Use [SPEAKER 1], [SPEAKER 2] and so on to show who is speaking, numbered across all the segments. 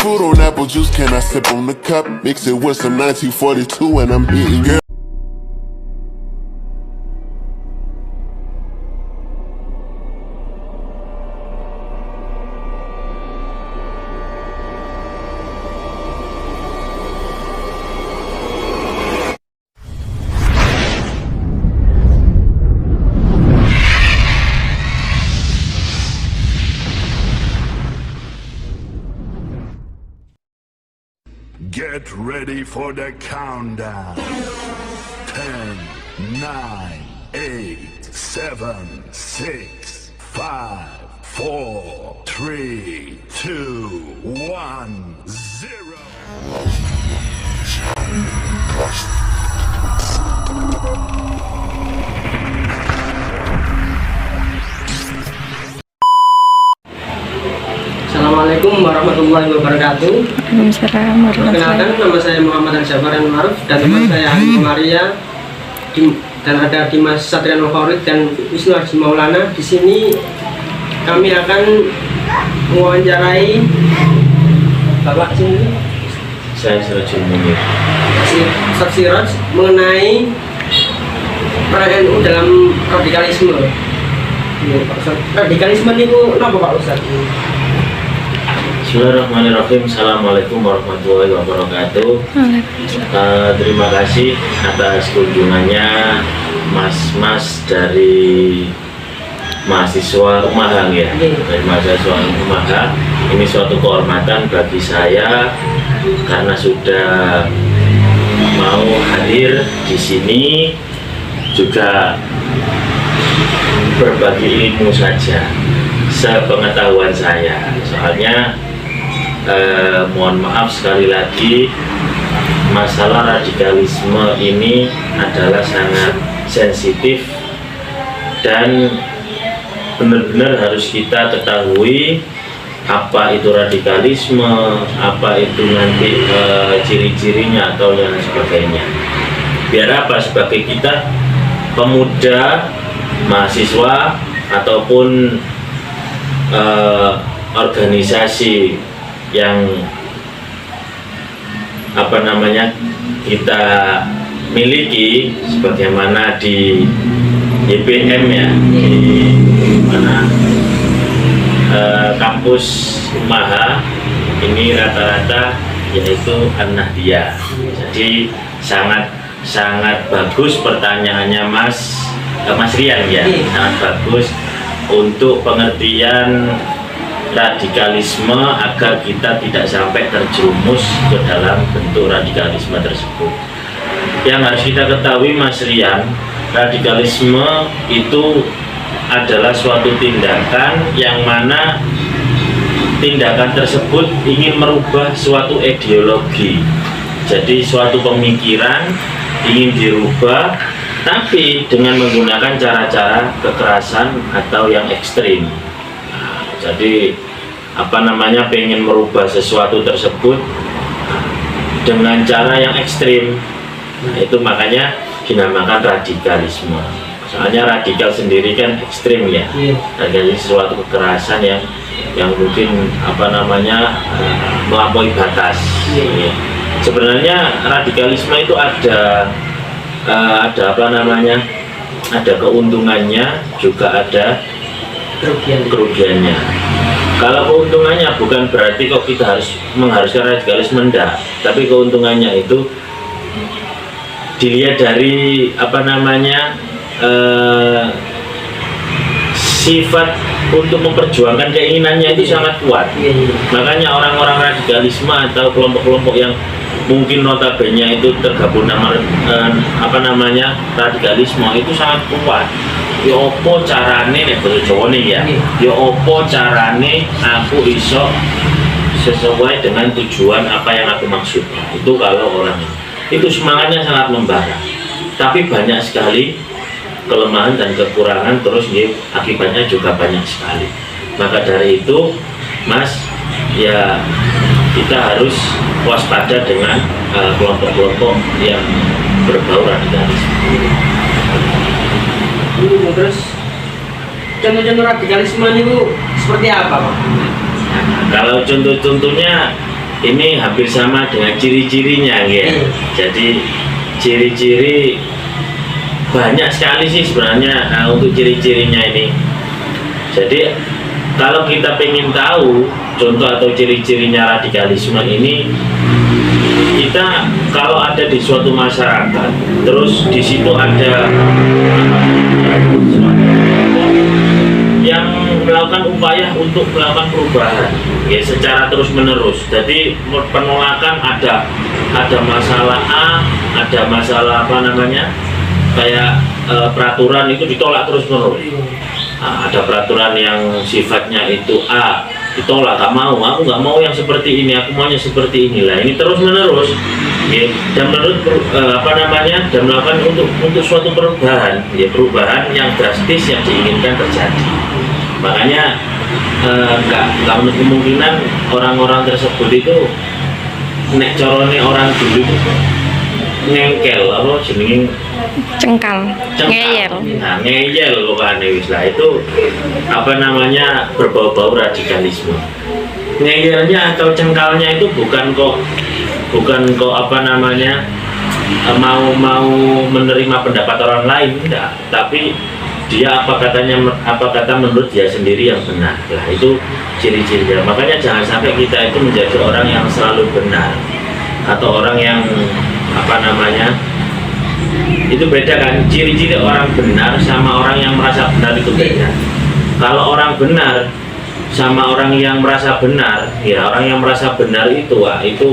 [SPEAKER 1] Food on apple juice, can I sip on the cup? Mix it with some 1942 and I'm hitting girl.
[SPEAKER 2] Get ready for the countdown. 10, 9, 8, 7, 6, 5, 4, 3, 2, 1, 0.
[SPEAKER 3] Assalamualaikum warahmatullahi wabarakatuh.
[SPEAKER 4] Waalaikumsalam warahmatullahi
[SPEAKER 3] Perkenalkan, nama saya Muhammad Al-Jabar Maruf dan teman saya Andi Maria dan ada Dimas Satriano Faurid dan Wisnu Haji Maulana. Di sini kami akan mewawancarai Bapak sini.
[SPEAKER 5] Saya Sirajul Munir.
[SPEAKER 3] Ustaz Siraj mengenai peran NU dalam radikalisme. Radikalisme itu apa Pak Ustaz?
[SPEAKER 5] Bismillahirrahmanirrahim. Assalamualaikum warahmatullahi wabarakatuh. Terima kasih atas kunjungannya mas-mas dari mahasiswa Umaha ya. Dari mahasiswa Umaha. Ini suatu kehormatan bagi saya karena sudah mau hadir di sini, juga berbagi ilmu saja sepengetahuan saya. Soalnya mohon maaf sekali lagi, masalah radikalisme ini adalah sangat sensitif dan benar-benar harus kita ketahui apa itu radikalisme, apa itu nanti ciri-cirinya atau dan sebagainya. Biar apa? Sebagai kita pemuda, mahasiswa ataupun organisasi yang kita miliki, sebagaimana di YPM ya, di mana kampus Umaha ini rata-rata yaitu An-Nahdiyah. Jadi sangat bagus pertanyaannya Mas Rian ya, sangat bagus untuk pengertian radikalisme agar kita tidak sampai terjerumus ke dalam bentuk radikalisme tersebut. Yang harus kita ketahui Mas Rian, radikalisme itu adalah suatu tindakan yang mana tindakan tersebut ingin merubah suatu ideologi. Jadi suatu pemikiran ingin dirubah, tapi dengan menggunakan cara-cara kekerasan atau yang ekstrim. Jadi pengen merubah sesuatu tersebut dengan cara yang ekstrim. Nah, itu makanya dinamakan radikalisme. Soalnya radikal sendiri kan ekstrim ya. Jadi sesuatu kekerasan yang mungkin melampaui batas. Sebenarnya radikalisme itu ada keuntungannya, juga ada kerugiannya. Kalau keuntungannya bukan berarti kok kita harus mengharuskan radikalisme, enggak, tapi keuntungannya itu dilihat dari sifat untuk memperjuangkan keinginannya itu sangat kuat. Makanya orang-orang radikalisme atau kelompok-kelompok yang mungkin notabene itu tergabung nama radikalisme itu sangat kuat. Ya opo carane nek basa Jawane ya. Ya opo carane aku iso sesuai dengan tujuan apa yang aku maksud. Itu kalau orang itu semangatnya sangat membara. Tapi banyak sekali kelemahan dan kekurangan, terus akibatnya juga banyak sekali. Maka dari itu Mas, ya kita harus waspada dengan kelompok-kelompok yang berbau radikalisme.
[SPEAKER 3] Terus contoh-contoh radikalisme itu seperti apa Pak?
[SPEAKER 5] Kalau contoh-contohnya ini hampir sama dengan ciri-cirinya ya. Jadi ciri-ciri banyak sekali sih sebenarnya untuk ciri-cirinya ini. Jadi kalau kita pengen tahu contoh atau ciri-cirinya radikalisme ini, kita kalau ada di suatu masyarakat, terus di situ ada yang melakukan upaya untuk melakukan perubahan ya secara terus menerus. Jadi penolakan ada masalah A, ada masalah apa namanya kayak peraturan itu ditolak terus menerus. Ada peraturan yang sifatnya itu A ditolak, gak mau, aku nggak mau yang seperti ini, aku maunya seperti inilah. Ini terus menerus ya, dan menurut apa namanya dan melakukan untuk suatu perubahan ya, perubahan yang drastis yang diinginkan terjadi. Makanya nggak menutup kemungkinan orang-orang tersebut itu nek corone orang dulu itu ngengkel apa jenenge
[SPEAKER 4] Cengkal, ngeyel.
[SPEAKER 5] Nah, ngeyel pokoknya wis lah, itu apa namanya berbau-bau radikalisme. Ngeyelnya atau cengkalnya itu bukan kok apa namanya mau menerima pendapat orang lain, enggak, tapi dia apa kata menurut dia sendiri yang benar. Lah itu ciri-cirinya. Makanya jangan sampai kita itu menjadi orang yang selalu benar atau orang yang apa namanya, itu beda kan. Ciri-ciri orang benar sama orang yang merasa benar itu beda. Kalau orang benar sama orang yang merasa benar, ya orang yang merasa benar itu itu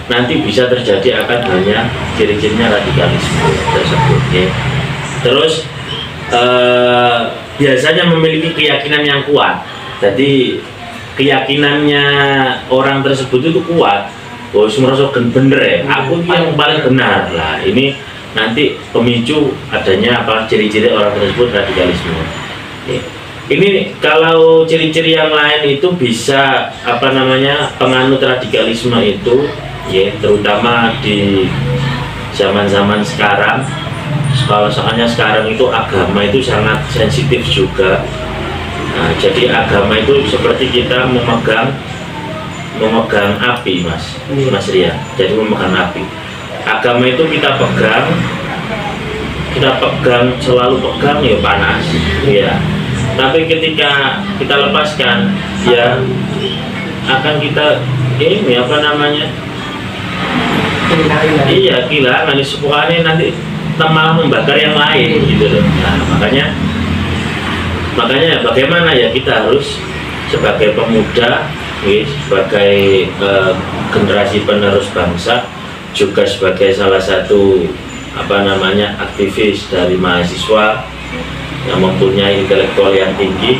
[SPEAKER 5] nanti bisa terjadi akan banyak ciri-cirinya radikalisme tersebut ya. Terus biasanya memiliki keyakinan yang kuat. Jadi keyakinannya orang tersebut itu kuat. Oh, merasa bener ya, aku yang paling benar lah. Ini nanti pemicu adanya apa ciri-ciri orang tersebut radikalisme. Ini kalau ciri-ciri yang lain itu bisa apa namanya penganut radikalisme itu ya, terutama di zaman-zaman sekarang. Kalau soalnya sekarang itu agama itu sangat sensitif juga. Nah, jadi agama itu seperti kita memegang api, Mas Ria. Jadi memegang api. Agama itu kita pegang, selalu pegang ya panas, ya. Tapi ketika kita lepaskan, ya akan kita ini apa namanya? Iya, kehilangan semuanya, nanti malah membakar yang lain gitu loh. Nah, makanya bagaimana ya kita harus sebagai pemuda, sebagai generasi penerus bangsa, juga sebagai salah satu apa namanya aktivis dari mahasiswa yang mempunyai intelektual yang tinggi,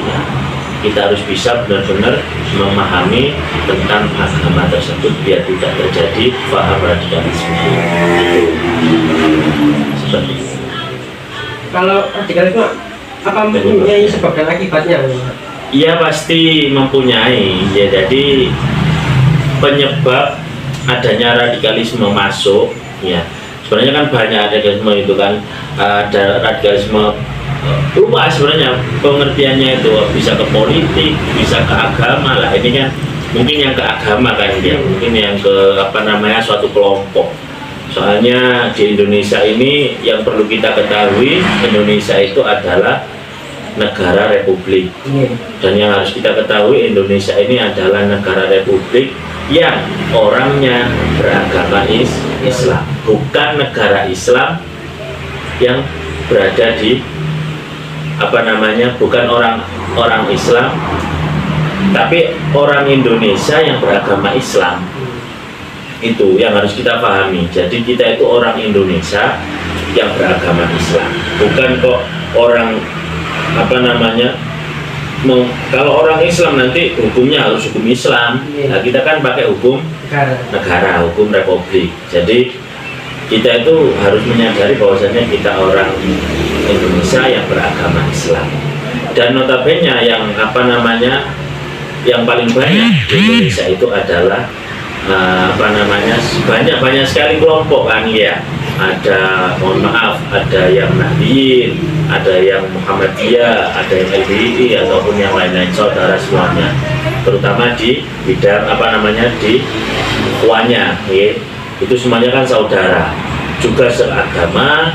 [SPEAKER 5] kita harus bisa benar-benar memahami tentang agama tersebut biar tidak terjadi paham radikalisme. Seperti itu.
[SPEAKER 3] Kalau radikalisme apa mempunyai sebab dan akibatnya?
[SPEAKER 5] Iya pasti mempunyai ya. Jadi penyebab adanya radikalisme masuk ya, sebenarnya kan banyak radikalisme itu kan, ada radikalisme luas sebenarnya pengertiannya, itu bisa ke politik, bisa ke agama lah. Ini kan mungkin yang ke agama kan ya, mungkin yang ke apa namanya suatu kelompok. Soalnya di Indonesia ini yang perlu kita ketahui, Indonesia itu adalah negara republik, dan yang harus kita ketahui Indonesia ini adalah negara republik yang orangnya beragama Islam, bukan negara Islam yang berada di apa namanya, bukan orang Islam, tapi orang Indonesia yang beragama Islam. Itu yang harus kita pahami. Jadi kita itu orang Indonesia yang beragama Islam, bukan kok orang apa namanya, kalau orang Islam nanti hukumnya harus hukum Islam. Nah, kita kan pakai hukum negara, hukum republik. Jadi kita itu harus menyadari bahwasanya kita orang Indonesia yang beragama Islam. Dan notabene yang apa namanya, yang paling banyak di Indonesia itu adalah apa namanya, banyak sekali kelompok kan ya. Ada, mohon maaf, ada yang Nahdliyin, ada yang Muhammadiyah, ada yang LDII ataupun yang lain-lain, saudara semuanya, terutama di bidang apa namanya, di tuanya, ya. Itu semuanya kan saudara, juga seagama,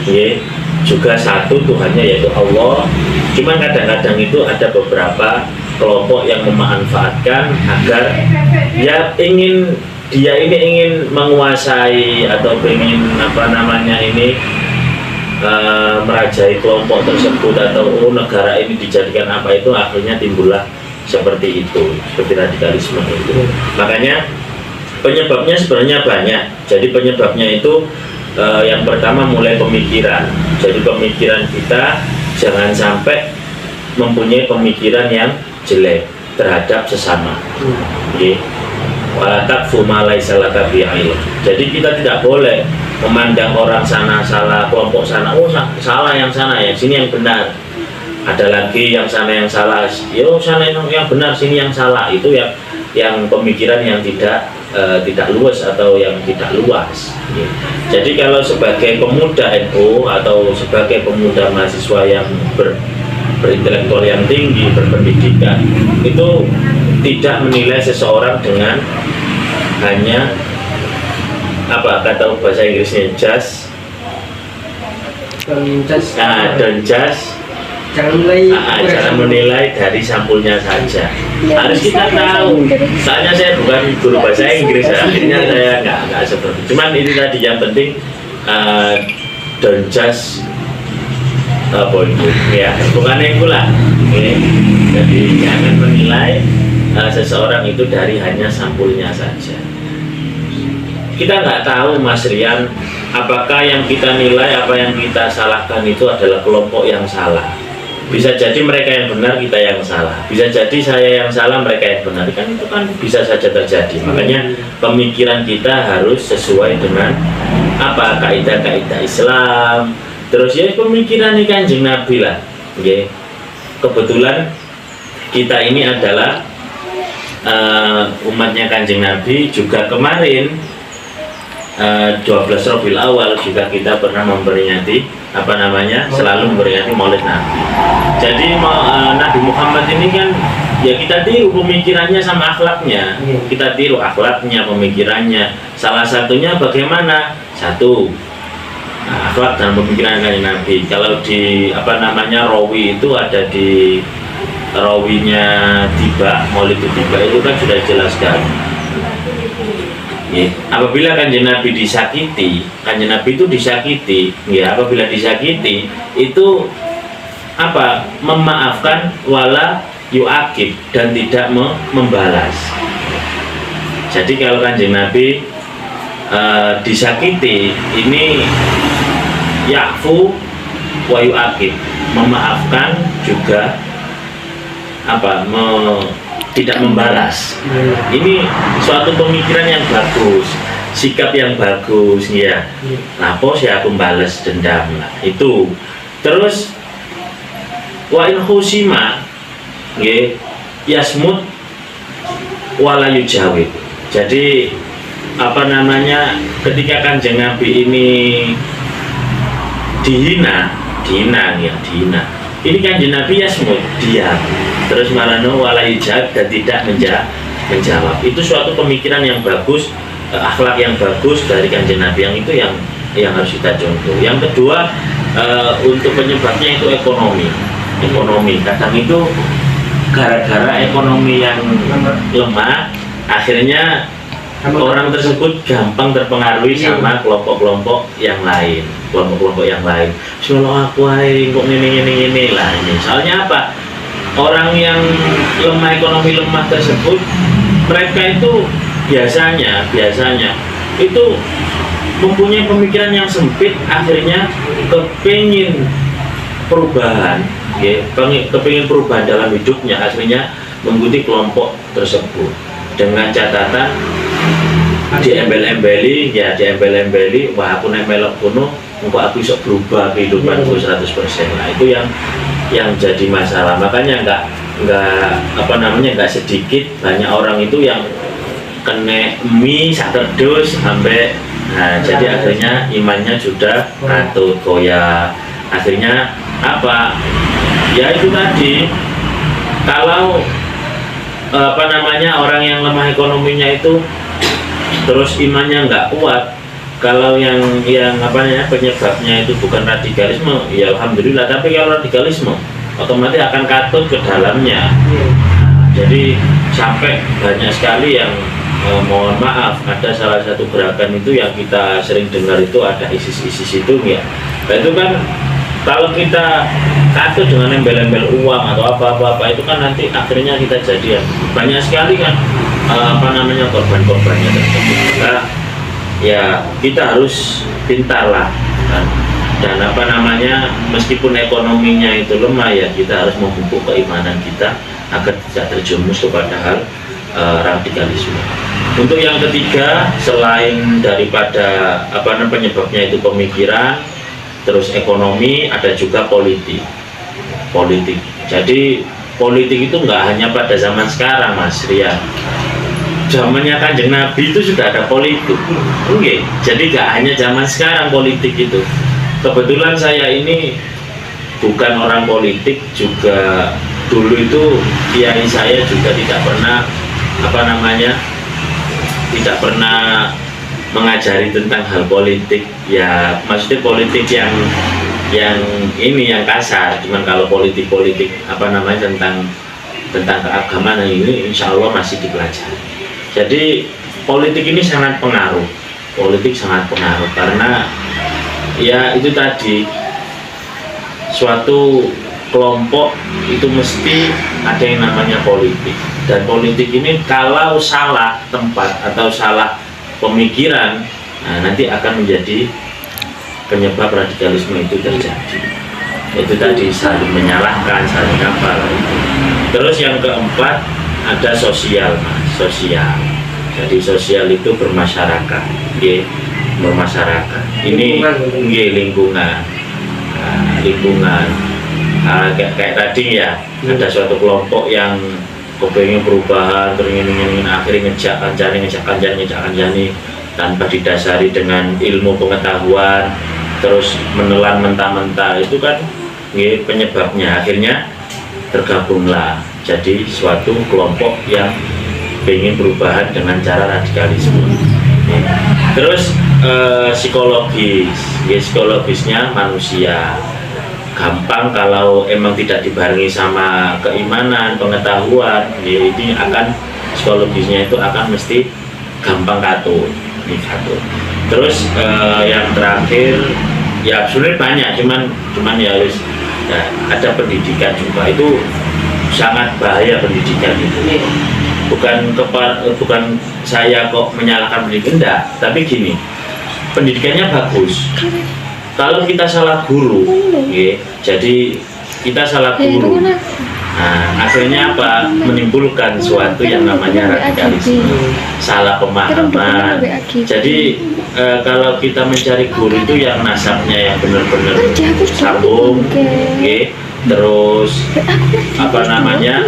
[SPEAKER 5] ya. Juga satu Tuhannya yaitu Allah. Cuman kadang-kadang itu ada beberapa kelompok yang memanfaatkan agar ya dia ini ingin menguasai atau ingin merajai kelompok tersebut atau negara ini dijadikan apa, itu akhirnya timbullah seperti itu, seperti radikalisme itu. Makanya penyebabnya sebenarnya banyak. Jadi penyebabnya itu yang pertama mulai pemikiran. Jadi pemikiran kita jangan sampai mempunyai pemikiran yang jelek terhadap sesama. Wala taqfu ma laisa laka bihi ilm. Jadi kita tidak boleh memandang orang sana salah, kelompok sana salah, yang sana, yang sini yang benar. Ada lagi yang sana yang salah, sana yang benar, sini yang salah. Itu yang pemikiran yang tidak luas atau yang tidak luas. Jadi kalau sebagai pemuda NU atau sebagai pemuda mahasiswa yang berintelektual yang tinggi, berpendidikan, itu tidak menilai seseorang dengan hanya kata bahasa Inggrisnya don't judge. Jangan menilai dari sampulnya saja. Harus kita tahu. Soalnya saya bukan guru bahasa Inggris, akhirnya saya nggak seperti. Cuman ini tadi yang penting don't judge bukan itu lah. Jadi jangan menilai seseorang itu dari hanya sampulnya saja. Kita nggak tahu, Mas Rian, apakah yang kita nilai, apa yang kita salahkan itu adalah kelompok yang salah. Bisa jadi mereka yang benar, kita yang salah. Bisa jadi saya yang salah, mereka yang benar. Kan itu kan bisa saja terjadi. Makanya pemikiran kita harus sesuai dengan kaidah-kaidah Islam. Terus ya pemikiran Kanjeng Nabi lah. Kebetulan kita ini adalah umatnya Kanjeng Nabi. Juga kemarin 12 Rabiul Awal juga kita pernah memperingati selalu memperingati Maulid Nabi. Jadi Nabi Muhammad ini kan ya kita tiru pemikirannya sama akhlaknya. Kita tiru akhlaknya, pemikirannya. Salah satunya bagaimana? Satu, akhlak dan pemikiran Kanjeng Nabi. Kalau di rawi itu ada di rawinya Tiba, Maulid Tiba itu kan sudah dijelaskan. Apabila Kanjeng Nabi disakiti, Kanjeng Nabi itu disakiti, apabila disakiti itu memaafkan wala yu'aqib dan tidak membalas. Jadi kalau Kanjeng Nabi disakiti ini ya'fu wa yu'aqib, memaafkan juga tidak membalas. Ini suatu pemikiran yang bagus, sikap yang bagus, ya. Apa sih aku balas dendam lah. Itu. Terus wa in khusima yasmut wala yujawib. Jadi ketika Kanjeng Nabi ini dihina. Ini Kanjeng Nabi yasmut, diam. Terus marano wala yujawib dan tidak menjawab. Itu suatu pemikiran yang bagus, akhlak yang bagus dari Kanjeng Nabi, yang itu yang harus kita contoh. Yang kedua, untuk penyebabnya itu ekonomi. Kadang itu gara-gara ekonomi yang lemah, akhirnya orang tersebut gampang terpengaruhi sama kelompok-kelompok yang lain. Soalnya aku kok ini lah ini. Soalnya apa? Orang yang ekonomi lemah tersebut, mereka itu biasanya itu mempunyai pemikiran yang sempit, akhirnya kepingin perubahan dalam hidupnya, akhirnya mengikuti kelompok tersebut dengan catatan diembel-embeli, wah aku nek melok kuno, aku bisa berubah kehidupanku 100%. Nah itu yang jadi masalah. Makanya nggak sedikit banyak orang itu yang kena mie saterdus sampai jadi akhirnya imannya sudah katut goyah. Akhirnya ya itu tadi, kalau orang yang lemah ekonominya itu terus imannya nggak kuat, kalau yang apa namanya penyebabnya itu bukan radikalisme, ya alhamdulillah. Tapi kalau radikalisme, otomatis akan katut ke dalamnya. Jadi sampai banyak sekali yang mohon maaf, ada salah satu gerakan itu yang kita sering dengar itu ada ISIS itu ya. Nah, itu kan kalau kita katut dengan embel-embel uang atau apa-apa itu kan nanti akhirnya kita jadi banyak sekali kan apa namanya korban-korbannya tersebut. Ya kita harus pintar lah kan? Dan apa namanya meskipun ekonominya itu lemah ya kita harus memupuk keimanan kita agar tidak terjerumus kepada hal radikalisme. Untuk yang ketiga, selain daripada apa namanya penyebabnya itu pemikiran, terus ekonomi, ada juga politik. Jadi politik itu nggak hanya pada zaman sekarang, Mas Rian. Zamannya Kanjeng Nabi itu sudah ada politik. Oke. Jadi nggak hanya zaman sekarang politik itu. Kebetulan saya ini bukan orang politik, juga dulu itu kiai saya juga tidak pernah apa namanya tidak pernah mengajari tentang hal politik ya, maksudnya politik yang ini yang kasar. Cuman kalau politik apa namanya tentang keagamaan ini insya Allah masih dipelajari. Jadi politik ini sangat pengaruh, karena ya itu tadi suatu kelompok itu mesti ada yang namanya politik, dan politik ini kalau salah tempat atau salah pemikiran, nah, nanti akan menjadi penyebab radikalisme itu terjadi. Itu tadi saling menyalahkan, saling apa itu. Terus yang keempat ada sosial, Mas. Sosial. Jadi sosial itu bermasyarakat, bermasyarakat. Ini lingkungan. Lingkungan. Kayak tadi ya, ada suatu kelompok yang kepengen perubahan, terus ingin akhirnya ngejak kancani tanpa didasari dengan ilmu pengetahuan, terus menelan mentah-mentah, itu kan penyebabnya akhirnya tergabunglah jadi suatu kelompok yang ingin perubahan dengan cara radikalisme. Terus psikologisnya manusia gampang kalau emang tidak dibarengi sama keimanan, pengetahuan, ya ini akan psikologisnya itu akan mesti gampang katut. Terus yang terakhir ya sebenarnya banyak, cuman ya harus ya, ada pendidikan juga, itu sangat bahaya pendidikan itu. Bukan saya kok menyalahkan pendidikan, enggak, tapi gini, pendidikannya bagus. Kalau kita salah guru, jadi kita salah guru, nah akhirnya apa? Menimbulkan suatu yang namanya radikalisme, salah pemahaman. Jadi kalau kita mencari guru itu yang nasabnya yang benar-benar sambung, terus apa namanya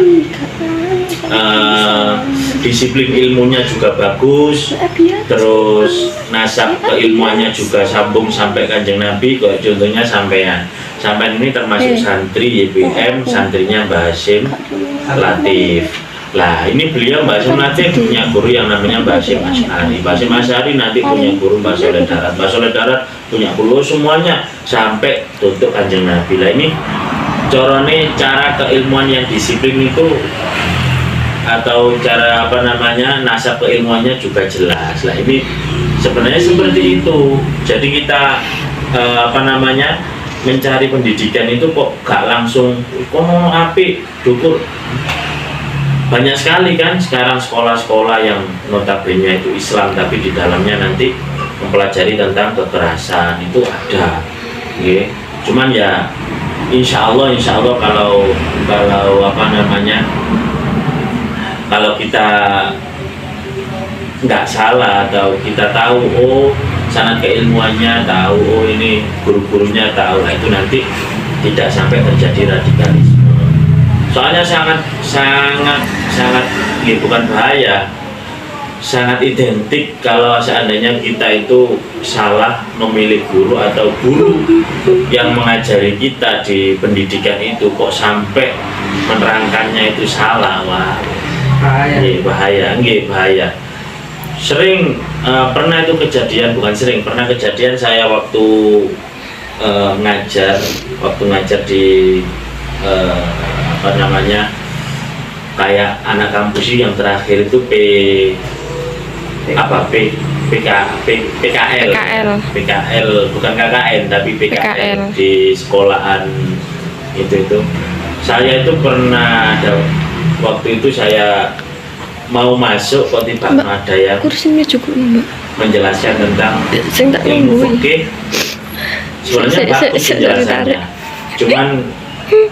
[SPEAKER 5] disiplin ilmunya juga bagus, terus nasab keilmuannya juga sambung sampai Kanjeng Nabi. Kok contohnya sampean ini termasuk santri YPM, santrinya Mbah Hasyim Latif. Lah ini beliau Mbah Hasyim Latif punya guru yang namanya Mbah Hasyim Asy'ari. Mbah Hasyim Asy'ari nanti punya guru Mbah Sholeh Darat. Mbah Sholeh Darat punya guru, semuanya sampai tutup Kanjeng Nabi. Lah ini cara keilmuan yang disiplin itu atau cara apa namanya nasab keilmuannya juga jelas. Lah ini sebenarnya seperti itu. Jadi kita apa namanya mencari pendidikan itu kok gak langsung kono apik dukur. Banyak sekali kan sekarang sekolah-sekolah yang notabene itu Islam tapi di dalamnya nanti mempelajari tentang kekerasan, itu ada. Cuman ya insya Allah kalau apa namanya, kalau kita nggak salah atau kita tahu sanad keilmuannya tahu, ini guru-gurunya tahu, nah itu nanti tidak sampai terjadi radikalisme. Soalnya sangat bukan bahaya, sangat identik kalau seandainya kita itu salah memilih guru atau guru yang mengajari kita di pendidikan itu kok sampai menerangkannya itu salah. Wah, bahaya. Sering pernah itu kejadian, bukan sering, pernah kejadian saya waktu ngajar di apa namanya, kayak anak kampus yang terakhir itu PKL bukan KKN tapi PKL di sekolahan itu saya itu pernah ada waktu itu saya mau masuk kok tiba ada yang
[SPEAKER 4] kursinya cukup Mbak
[SPEAKER 5] menjelaskan tentang
[SPEAKER 4] sing tak
[SPEAKER 5] ilmu fikih. Sebenarnya bagus penjelasannya, cuman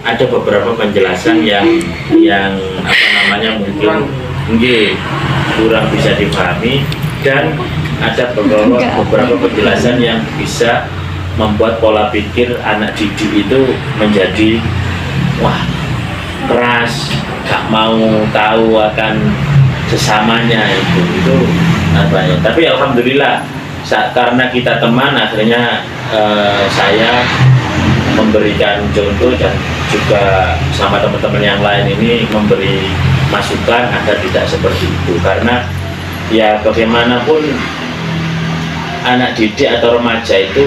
[SPEAKER 5] ada beberapa penjelasan yang apa namanya mungkin kurang bisa dipahami, dan ada beberapa penjelasan yang bisa membuat pola pikir anak didik itu menjadi wah keras, gak mau tahu akan sesamanya itu apa ya. Tapi alhamdulillah karena kita teman, akhirnya saya memberikan contoh dan juga sama teman-teman yang lain ini memberi masukan agar tidak seperti itu. Karena ya bagaimanapun anak didik atau remaja itu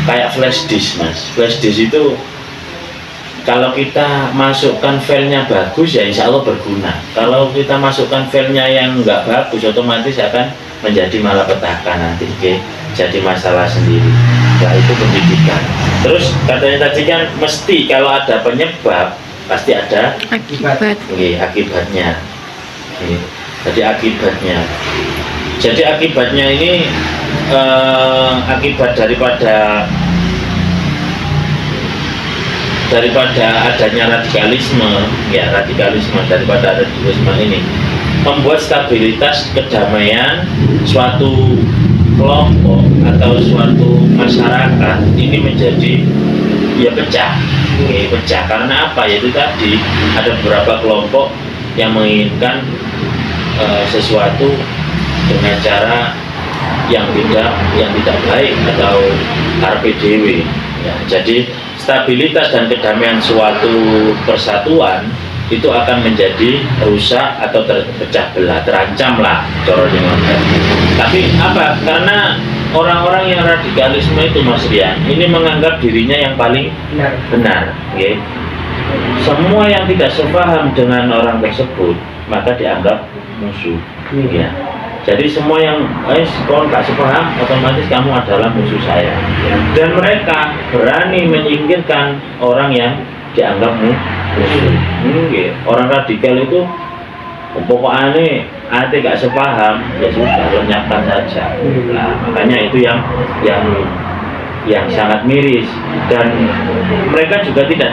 [SPEAKER 5] kayak flash disk Mas. Flash disk itu kalau kita masukkan filenya bagus ya insya Allah berguna. Kalau kita masukkan filenya yang nggak bagus, otomatis akan menjadi malapetaka nanti, jadi masalah sendiri. Nah itu pendidikan. Terus katanya tadi kan mesti kalau ada penyebab pasti ada akibatnya. Jadi akibatnya. Jadi akibatnya ini akibat daripada adanya radikalisme daripada radikalisme ini membuat stabilitas kedamaian suatu kelompok atau suatu masyarakat ini menjadi ya pecah. Karena apa? Yaitu tadi ada beberapa kelompok yang menginginkan sesuatu dengan cara yang tidak baik atau RPDW ya. Jadi stabilitas dan kedamaian suatu persatuan itu akan menjadi rusak atau terpecah belah, terancam lah. Tapi apa? Karena orang-orang yang radikalisme itu Mas Rian ini menganggap dirinya yang paling benar. Semua yang tidak sepaham dengan orang tersebut maka dianggap musuh. Ya. Jadi semua yang kalau nggak sepaham otomatis kamu adalah musuh saya. Dan mereka berani menyingkirkan orang yang dianggap musuh. Orang radikal itu pokoknya hati nggak sepaham ya sudah lenyapkan saja. Nah, makanya itu yang sangat miris, dan mereka juga tidak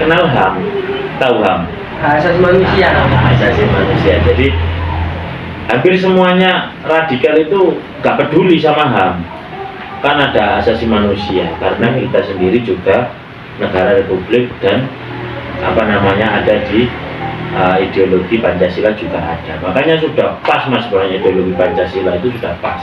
[SPEAKER 5] kenal HAM. Tahu HAM?
[SPEAKER 3] Asasi manusia.
[SPEAKER 5] Jadi hampir semuanya radikal itu gak peduli sama HAM, kan ada asasi manusia, karena kita sendiri juga negara republik dan ada di ideologi Pancasila juga ada. Makanya sudah pas Mas, sebenarnya ideologi Pancasila itu sudah pas.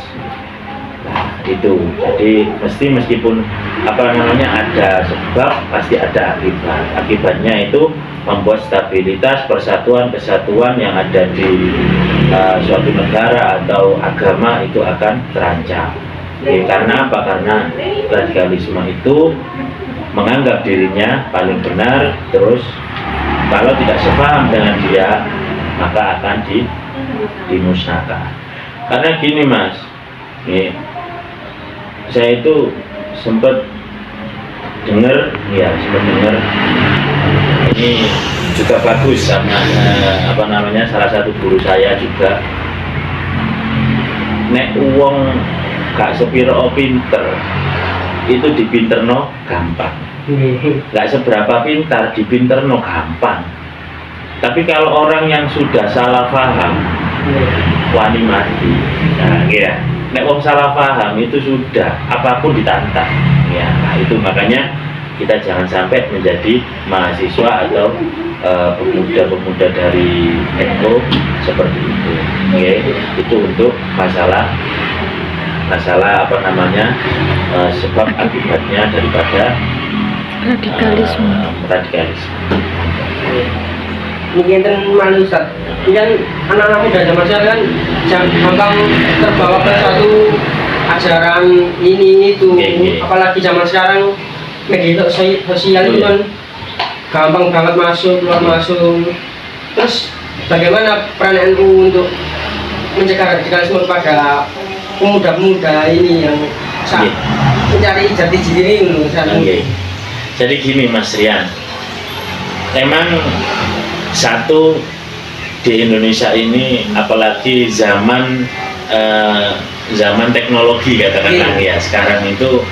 [SPEAKER 5] Nah itu, jadi meskipun ada sebab pasti ada akibat. Akibatnya itu membuat stabilitas kesatuan yang ada di suatu negara atau agama itu akan terancam. Karena apa? Karena radikalisme itu menganggap dirinya paling benar, terus kalau tidak sepaham dengan dia maka akan dimusnahkan. Karena gini Mas, saya itu sempat dengar ini juga bagus sama salah satu guru saya juga, nek uang gak sepiro pinter itu dipinterno gampang, gak seberapa pintar dipinterno gampang. Tapi kalau orang yang sudah salah paham wani mati. Nah, nek wong salah paham itu sudah apapun ditantang. Ya, nah itu makanya kita jangan sampai menjadi mahasiswa atau pemuda-pemuda dari Eko seperti itu. Itu untuk masalah sebab akibatnya daripada radikalisme.
[SPEAKER 3] Mungkin malu Ustaz. Ini kan anak-anak muda zaman sekarang kan gampang terbawa ke suatu ajaran ini itu. Apalagi zaman sekarang media sosial itu kan gampang banget masuk keluar masuk. Terus bagaimana peran NU untuk mencegah radikalisme kepada pemuda-pemuda ini yang mencari jati diri ini?
[SPEAKER 5] Jadi gini Mas Rian, emang satu di Indonesia ini apalagi zaman teknologi katakanlah ya, sekarang itu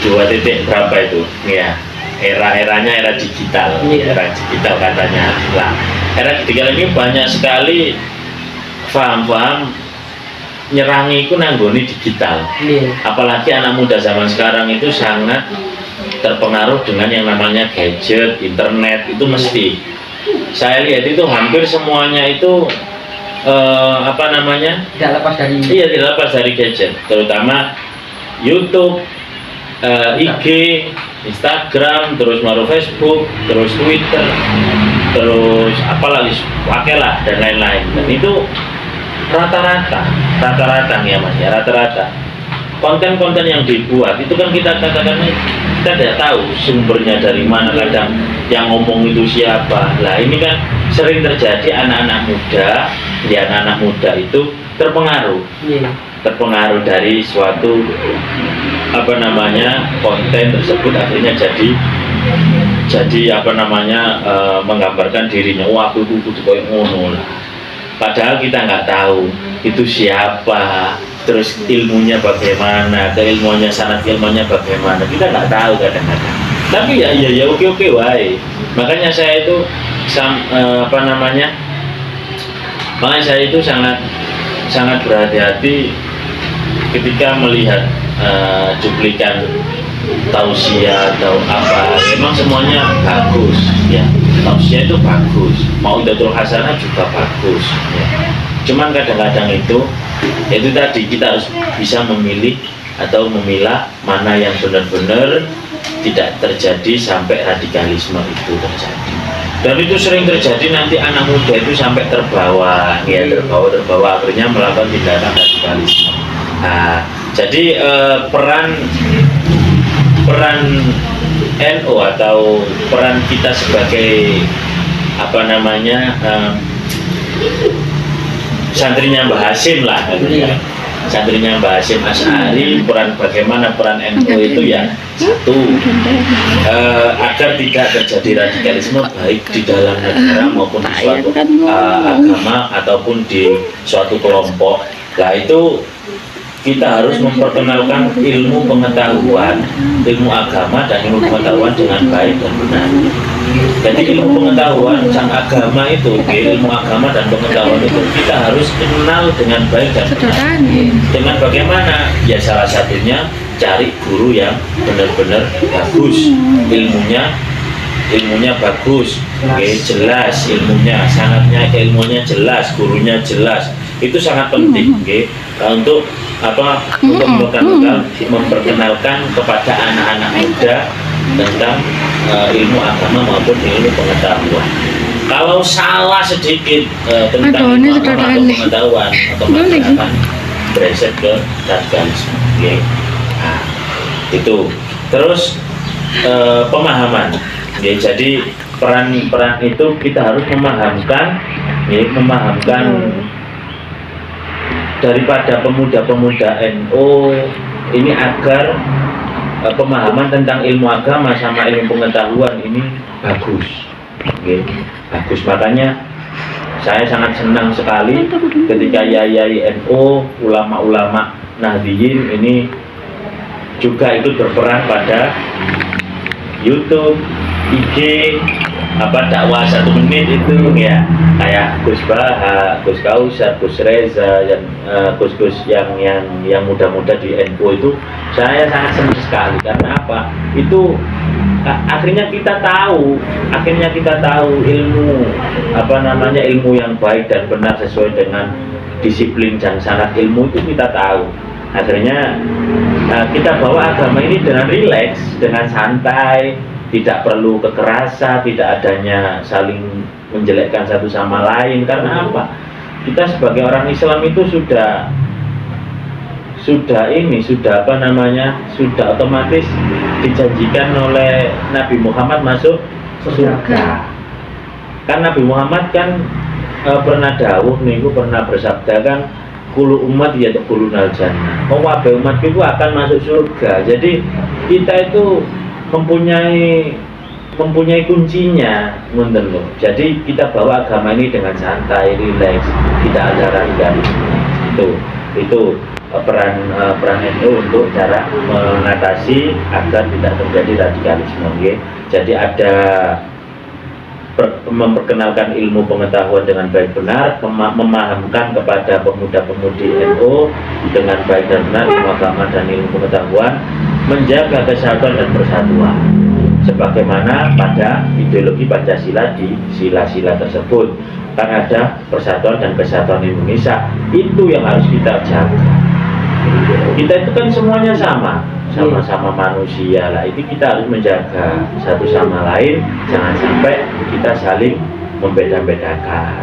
[SPEAKER 5] 2 titik berapa itu ya, era-eranya era digital, era digital katanya lah. Era digital ini banyak sekali paham-paham nyerangi itu nanggoni digital. Apalagi anak muda zaman sekarang itu sangat terpengaruh dengan yang namanya gadget, internet, itu mesti. Saya lihat itu hampir semuanya itu
[SPEAKER 3] tidak lepas dari
[SPEAKER 5] tidak lepas dari gadget, terutama YouTube, IG, Instagram, terus baru Facebook, terus Twitter, terus apalagi pakailah dan lain-lain. Dan itu rata-rata ya Mas ya, rata-rata konten-konten yang dibuat itu kan kita katakan kita tidak tahu sumbernya dari mana, kadang yang ngomong itu siapa. Lah ini kan sering terjadi anak-anak muda itu terpengaruh dari suatu konten tersebut, akhirnya jadi menggambarkan dirinya, wah aku kudu koyo ngono lah. Padahal kita nggak tahu itu siapa, terus ilmunya bagaimana, keilmuannya sanad ilmunya bagaimana, kita nggak tahu kadang-kadang. Tapi ya oke wae. Makanya saya itu makanya saya itu sangat berhati-hati ketika melihat cuplikan tausiah atau apa. Memang semuanya bagus ya, tausiah itu bagus, Mau'izatul Hasanah juga bagus ya. Cuman kadang-kadang itu tadi kita harus bisa memilih atau memilah mana yang benar-benar tidak terjadi sampai radikalisme itu terjadi. Dan itu sering terjadi, nanti anak muda itu sampai terbawa akhirnya melakukan tindakan radikalisme. Nah, jadi peran NU atau peran kita sebagai santrinya Mbah Hasyim lah, santrinya Mbah Hasyim Asy'ari, bagaimana peran NU itu ya satu, agar tidak terjadi radikalisme baik di dalam negara maupun di suatu agama ataupun di suatu kelompok. Lah itu kita harus memperkenalkan ilmu pengetahuan, ilmu agama dan ilmu pengetahuan dengan baik dan benar. Jadi ilmu pengetahuan sang agama itu, ilmu agama dan pengetahuan itu kita harus kenal dengan baik dan benar. Dengan bagaimana? Ya salah satunya cari guru yang benar-benar bagus, ilmunya bagus, jelas ilmunya, sangatnya ilmunya jelas, gurunya jelas. Itu sangat penting, untuk memperkenalkan kepada anak-anak muda tentang ilmu agama maupun ilmu pengetahuan. Kalau salah sedikit tentang ilmu agama atau pengetahuan, otomatis akan bereset ke radikalisme. Nah, itu. Terus pemahaman. Jadi peran itu kita harus memahamkan daripada pemuda-pemuda NU ini agar pemahaman tentang ilmu agama sama ilmu pengetahuan ini bagus. Bagus. Makanya saya sangat senang sekali ketika yai NU, ulama-ulama Nahdliyin ini juga ikut berperan pada YouTube, IG, dakwah 1 menit itu ya, kayak Gus Baha, Gus Kausar, Gus Reza, dan Gus yang muda-muda di NU itu saya sangat senang sekali. Karena apa? Itu akhirnya kita tahu ilmu ilmu yang baik dan benar sesuai dengan disiplin dan sanad ilmu itu kita tahu. Akhirnya kita bawa agama ini dengan rileks, dengan santai, tidak perlu kekerasan, tidak adanya saling menjelekkan satu sama lain. Karena apa? Kita sebagai orang Islam itu sudah apa namanya, sudah otomatis dijanjikan oleh Nabi Muhammad masuk surga. Kan Nabi Muhammad kan pernah dawuh niku, pernah bersabda kan, kullu umat yadkhulunal jannah. Kabeh umat itu akan masuk surga. Jadi kita itu mempunyai kuncinya, ngoten loh. Jadi kita bawa agama ini dengan santai, rileks, kita ajarkan itu peran NU untuk cara mengatasi agar tidak terjadi radikalisme. Okay? Jadi ada memperkenalkan ilmu pengetahuan dengan baik benar, memahamkan kepada pemuda-pemudi NU dengan baik dan benar ilmu agama dan ilmu pengetahuan, menjaga kesatuan dan persatuan sebagaimana pada ideologi Pancasila di sila-sila tersebut. Kan ada persatuan dan kesatuan Indonesia, itu yang harus kita jaga. Kita itu kan semuanya sama-sama manusia lah, itu kita harus menjaga satu sama lain, jangan sampai kita saling membeda-bedakan.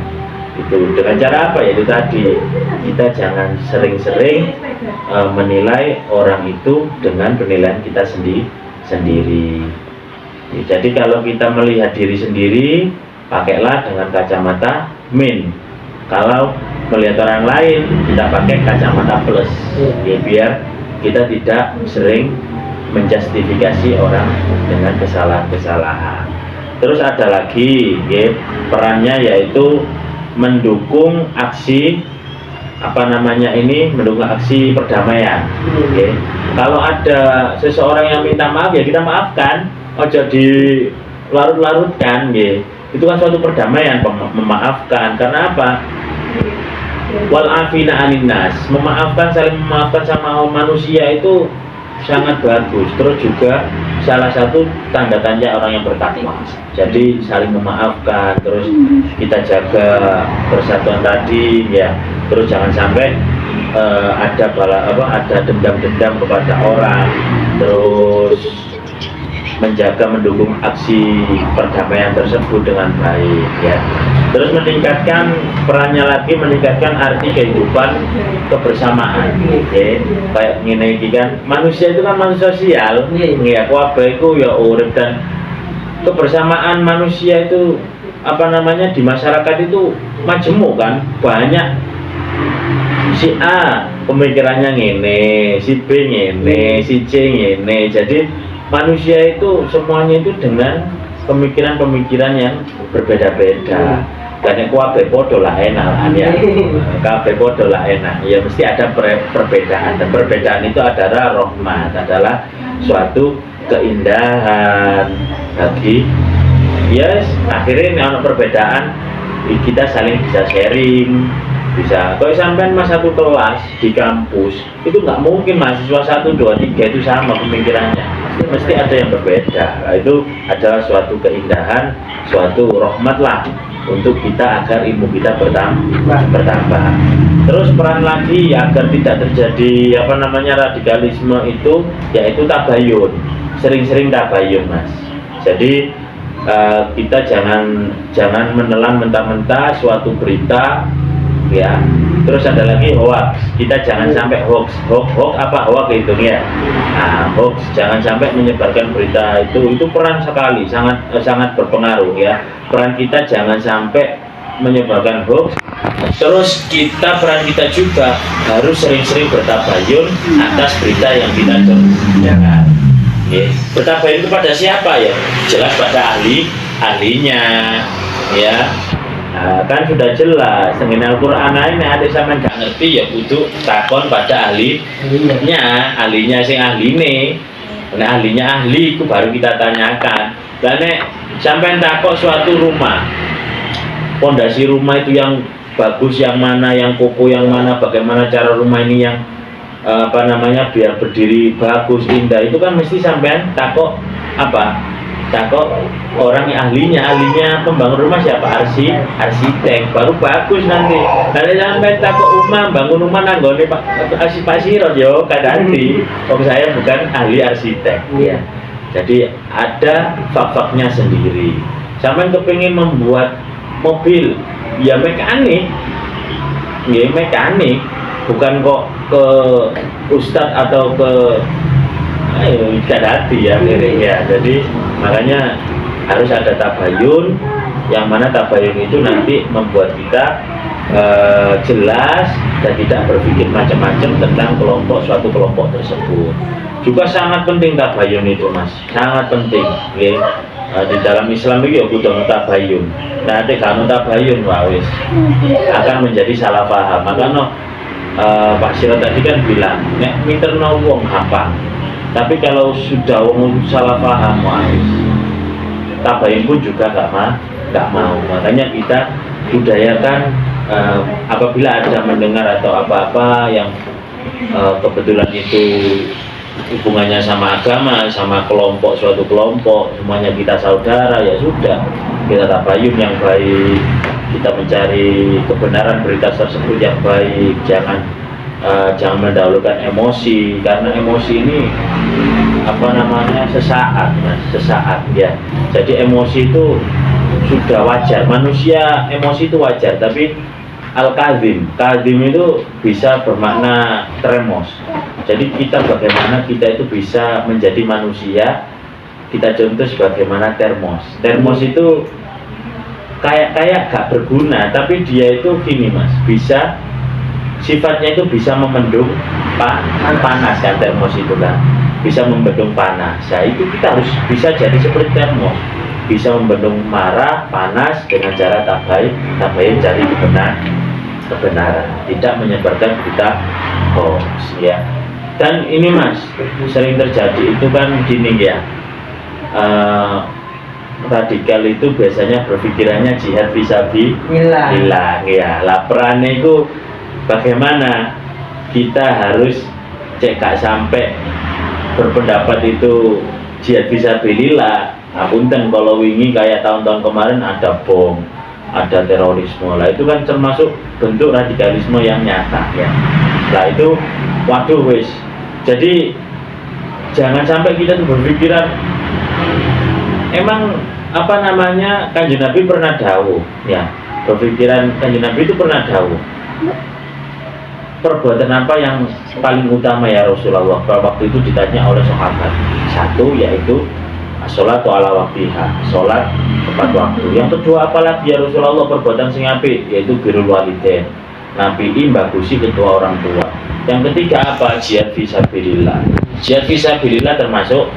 [SPEAKER 5] Itu dengan cara apa ya? Itu tadi, kita jangan sering-sering menilai orang itu dengan penilaian kita sendiri. Jadi kalau kita melihat diri sendiri, pakailah dengan kacamata min. Kalau melihat orang lain, kita pakai kacamata plus, ya, biar kita tidak sering menjustifikasi orang dengan kesalahan-kesalahan. Terus ada lagi, ya, perannya yaitu mendukung aksi mendukung aksi perdamaian. Okay. Kalau ada seseorang yang minta maaf, ya kita maafkan, ojo di larut-larutkan, ya. Itu kan suatu perdamaian, memaafkan. Karena apa? Wal afina anin nas, saling memaafkan sama manusia itu sangat bagus. Terus juga salah satu tanda-tanda orang yang bertakwa. Jadi saling memaafkan, terus kita jaga persatuan tadi, ya. Terus jangan sampai ada dendam-dendam kepada orang. Terus menjaga, mendukung aksi perdamaian tersebut dengan baik, ya. Terus perannya lagi meningkatkan arti kehidupan kebersamaan, ya. Kayak ngene iki kan, manusia itu kan manusia sosial, ya. Kabeh iku ya urip, dan kebersamaan manusia itu di masyarakat itu majemuk kan, banyak. Si A pemikirannya ngene, si B ngene, si C ngene. Jadi manusia itu semuanya itu dengan pemikiran-pemikiran yang berbeda-beda. Karena kabeh padha lah enak, ya. Kabeh padha lah enak. Ya mesti ada perbedaan, dan perbedaan itu adalah rahmat, adalah suatu keindahan bagi, yes, akhirnya ada perbedaan, kita saling bisa sharing. Bisa, kalau sampai satu kelas di kampus itu nggak mungkin mahasiswa 1, 2, 3 itu sama pemikirannya, mesti ada yang berbeda. Itu adalah suatu keindahan, suatu rahmat lah untuk kita agar ilmu kita bertambah. Terus peran lagi agar tidak terjadi radikalisme itu, yaitu tabayun, sering-sering tabayun, Mas. Jadi kita jangan menelan mentah-mentah suatu berita, ya. Terus ada lagi hoax, kita jangan sampai hoax itu, ya. Nah, hoax jangan sampai menyebarkan berita itu peran sekali, sangat berpengaruh, ya. Peran kita jangan sampai menyebarkan hoax. Terus peran kita juga harus sering-sering bertabayun atas berita yang kita dengar. Ya. Bertabayun kepada siapa, ya? Jelas pada ahlinya, ya. Nah, kan sudah jelas dengan Al-Quran ini ada sama nggak ngerti, ya kudu takon pada ahlinya sing ahline. Nah, ahlinya ahli itu baru kita tanyakan. Dan sampai takok suatu rumah, pondasi rumah itu yang bagus yang mana, yang kokoh yang mana, bagaimana cara rumah ini yang biar berdiri bagus, indah, itu kan mesti sampean takok takok orang yang ahlinya pembangun rumah siapa, arsitek, baru bagus nanti. Nanti sampai takok bangun rumah nanggone Pak Sirot, yo kadang-kadang saya bukan ahli arsitek, ya. Jadi ada fak-faknya sendiri. Sampai kepingin membuat mobil, ya mekanik, ya mekanik, bukan kok ke ustadz atau ke hati ya, ya. Jadi makanya harus ada tabayun, yang mana tabayun itu nanti membuat kita jelas dan tidak berpikir macam-macam tentang suatu kelompok tersebut. Juga sangat penting tabayun itu, Mas, sangat penting. Okay? Di dalam Islam itu ya butuh tabayun. Nah, kalau tabayun wis akan menjadi salah paham. Makanya Pak Siro tadi kan bilang, nek miterno wong gampang. Tapi kalau sudah wong salah paham, wis tabayun pun juga nggak mau. Makanya kita budayakan apabila ada mendengar atau apa-apa yang kebetulan itu hubungannya sama agama, sama kelompok, suatu kelompok, semuanya kita saudara, ya sudah, kita tabayun yang baik, kita mencari kebenaran berita tersebut yang baik, jangan mendahulukan emosi, karena emosi ini sesaat, Mas, sesaat ya. Jadi emosi itu sudah wajar, manusia emosi itu wajar, tapi al-kadhim itu bisa bermakna tremos. Jadi bagaimana kita itu bisa menjadi manusia, kita contoh sebagaimana termos itu kayak gak berguna, tapi dia itu gini, Mas, bisa sifatnya itu bisa memendung panas kan, termos itu kan bisa membendung panas. Nah, itu kita harus bisa jadi seperti termos, bisa membendung marah, panas dengan cara tabayun cari kebenaran, tidak menyebarkan berita hoax ya. Dan ini, Mas, sering terjadi itu kan gini ya, radikal itu biasanya berpikirannya jihad fisabilillah ya. Laparannya itu bagaimana kita harus cekak sampai berpendapat itu jihad fisabilillah. Apunten kalau wingi kayak tahun-tahun kemarin ada bom, ada terorisme lah, itu kan termasuk bentuk radikalisme yang nyata ya. Nah itu waduh wis, jadi jangan sampai kita tuh berpikiran emang Kanjeng Nabi pernah dawuh ya, berpikiran Kanjeng Nabi itu pernah dawuh perbuatan apa yang paling utama ya Rasulullah. Waktu itu ditanya oleh sahabat, satu yaitu sholatu ala waktiha, sholat tepat waktu. Yang kedua apalagi ya Rasulullah perbuatan sing apik, yaitu birrul walidain, nabii bagusi kedua orang tua. Yang ketiga apa? Jihad fisabilillah. Jihad fisabilillah termasuk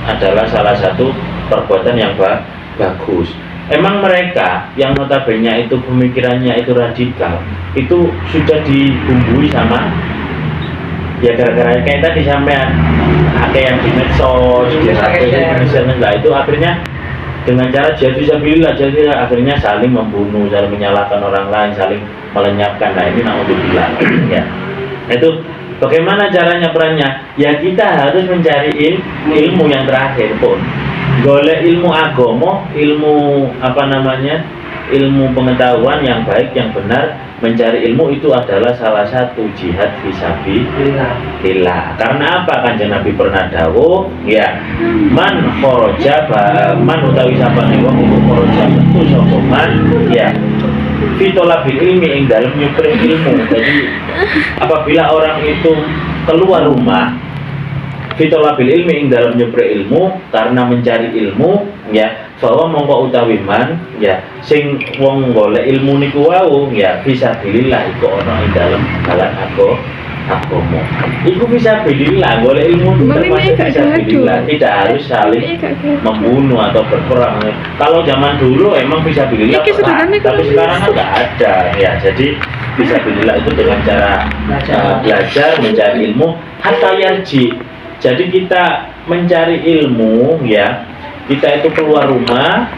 [SPEAKER 5] adalah salah satu perbuatan yang bagus. Emang mereka yang notabene itu pemikirannya itu radikal, itu sudah dibumbui sama ya gara-gara kayak tadi sampean ada yang di medsos, di Indonesia, nah itu akhirnya dengan cara jihad fisabilillah, jadi akhirnya saling membunuh, saling menyalahkan orang lain, saling melenyapkan. Nah ini naudzubillah ya. Itu bagaimana caranya perannya? Ya kita harus mencari ilmu yang terakhir pun. Golek ilmu agama, ilmu ilmu pengetahuan yang baik, yang benar. Mencari ilmu itu adalah salah satu jihad fisabilillah. Karena apa? Kanjeng Nabi pernah dawuh ya, man utawi sapane wong iku kharaja metu sapa man ya fitolabil ilmi ing dalem nyupri ilmu. Jadi apabila orang itu keluar rumah fitolabil ilmi ing dalam nyupri ilmu, karena mencari ilmu ya, bahwa mongko utawi man ya sing wong golek ilmu niku wau ya fisabilillah iku ana ing dalem dalan agama. Iku fisabilillah, golek ilmu itu termasuk fisabilillah, tidak harus saling membunuh atau berperang. Kalau zaman dulu emang fisabilillah perang, tapi sekarang nggak ada ya. Jadi fisabilillah itu dengan cara belajar, mencari ilmu hatta yarji. Jadi kita mencari ilmu ya, kita itu keluar rumah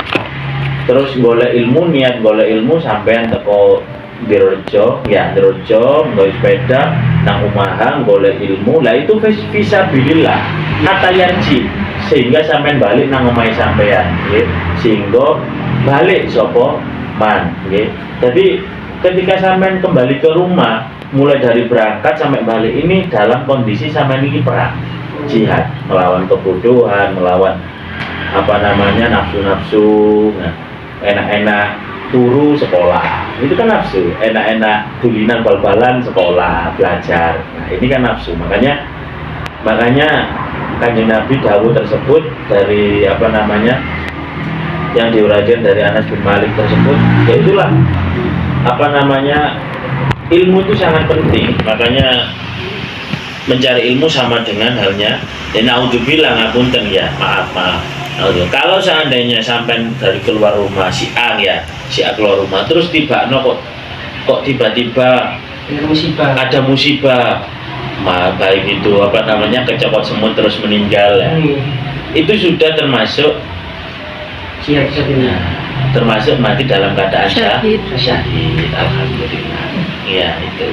[SPEAKER 5] terus golek ilmu, niat golek ilmu sampean teko Direjo ya, Direjo nggawe sepeda nang omahan golek ilmu. Lah itu fisabilillah hatta yarji, sehingga sampean balik nang omahe sampean nggih, sehingga balik sapa man nggih. Jadi ketika sampean kembali ke rumah, mulai dari berangkat sampai balik ini dalam kondisi sampean iki perang, jihad, melawan kebodohan, melawan nafsu-nafsu, enak-enak turu sekolah, itu kan nafsu. Enak-enak dulinan bal-balan sekolah belajar, nah ini kan nafsu. Makanya Kanjeng Nabi dawuh tersebut dari apa namanya yang diuraikan dari Anas bin Malik tersebut, yaitulah apa namanya ilmu itu sangat penting. Makanya mencari ilmu sama dengan halnya naudzubillah ngapunten ya, maaf. Kalau seandainya sampai dari keluar rumah si A keluar rumah terus kok tiba-tiba ada musibah, baik itu apa namanya kecopot semut terus meninggal ya. Itu sudah termasuk termasuk mati dalam keadaan syahid. Alhamdulillah. Ya itu.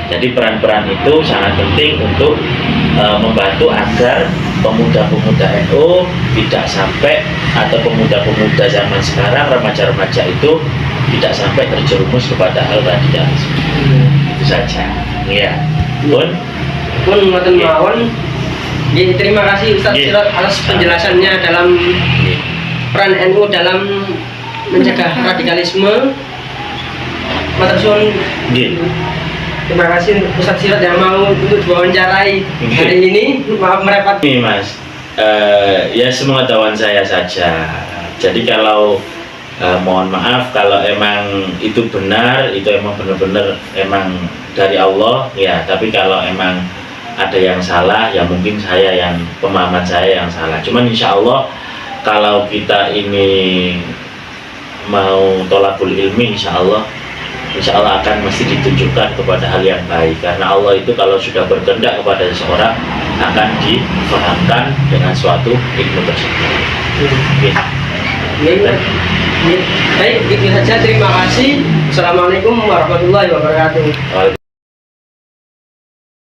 [SPEAKER 5] Jadi peran-peran itu sangat penting untuk membantu agar pemuda-pemuda NU tidak sampai, atau pemuda-pemuda zaman sekarang, remaja-remaja itu tidak sampai terjerumus kepada hal radikalisme. Itu saja. Ya.
[SPEAKER 3] Pun ngoten mawon. Terima kasih Ustaz Sirot atas penjelasannya dalam peran NU dalam mencegah radikalisme. Matur suwun. Terima kasih Ustaz Sirot yang mau untuk diwawancarai hari ini. Maaf merepot.
[SPEAKER 5] Ini Mas, ya sepengetahuan saya saja. Jadi kalau mohon maaf kalau emang itu benar, itu emang benar-benar emang dari Allah ya. Tapi kalau emang ada yang salah, ya mungkin saya yang pemahaman saya yang salah. Cuman insya Allah kalau kita ini mau tolakul ilmi, insya Allah akan mesti ditunjukkan kepada hal yang baik, karena Allah itu kalau sudah berkehendak kepada seseorang akan difahamkan dengan suatu ilmu tersebut.
[SPEAKER 3] Baik, itu saja. Terima kasih. Assalamualaikum warahmatullahi wabarakatuh.